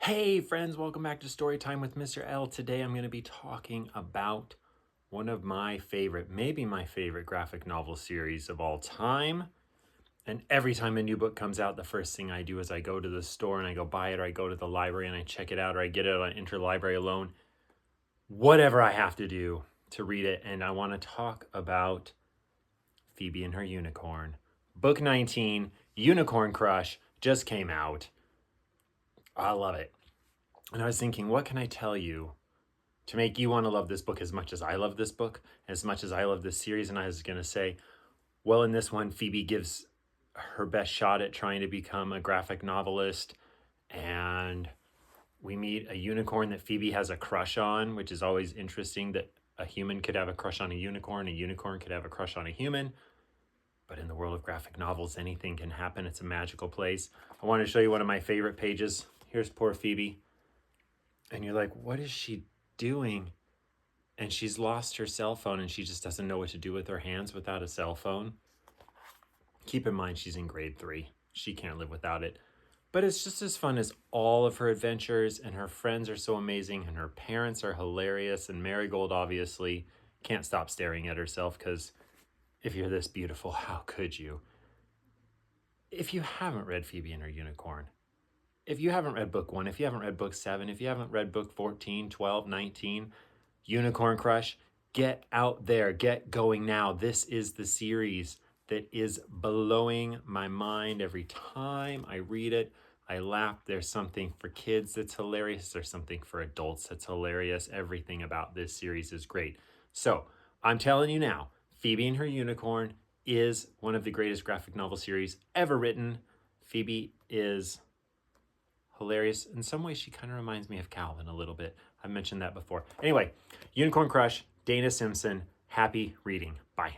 Hey friends, welcome back to Storytime with Mr. L. Today I'm going to be talking about one of my favorite, maybe my favorite graphic novel series of all time. And every time a new book comes out, the first thing I do is I go to the store and I go buy it, or I go to the library and I check it out, or I get it on interlibrary loan. Whatever I have to do to read it. And I want to talk about Phoebe and Her Unicorn. Book 19, Unicorn Crush, just came out. I love it. And I was thinking, what can I tell you to make you want to love this book as much as I love this book, as much as I love this series? And I was going to say, well, in this one, Phoebe gives her best shot at trying to become a graphic novelist. And we meet a unicorn that Phoebe has a crush on, which is always interesting that a human could have a crush on a unicorn could have a crush on a human. But in the world of graphic novels, anything can happen. It's a magical place. I want to show you one of my favorite pages. Here's poor Phoebe. And you're like, what is she doing? And she's lost her cell phone and she just doesn't know what to do with her hands without a cell phone. Keep in mind, she's in grade 3. She can't live without it. But it's just as fun as all of her adventures, and her friends are so amazing, and her parents are hilarious, and Marigold obviously can't stop staring at herself because if you're this beautiful, how could you? If you haven't read Phoebe and Her Unicorn, if you haven't read book 1, if you haven't read book 7, if you haven't read book 14, 12, 19, Unicorn Crush, get out there, get going now. This is the series that is blowing my mind every time I read it. I laugh. There's something for kids that's hilarious. There's something for adults that's hilarious. Everything about this series is great. So I'm telling you now, Phoebe and Her Unicorn is one of the greatest graphic novel series ever written. Phoebe is hilarious. In some ways, she kind of reminds me of Calvin a little bit. I've mentioned that before. Anyway, Unicorn Crush, Dana Simpson. Happy reading. Bye.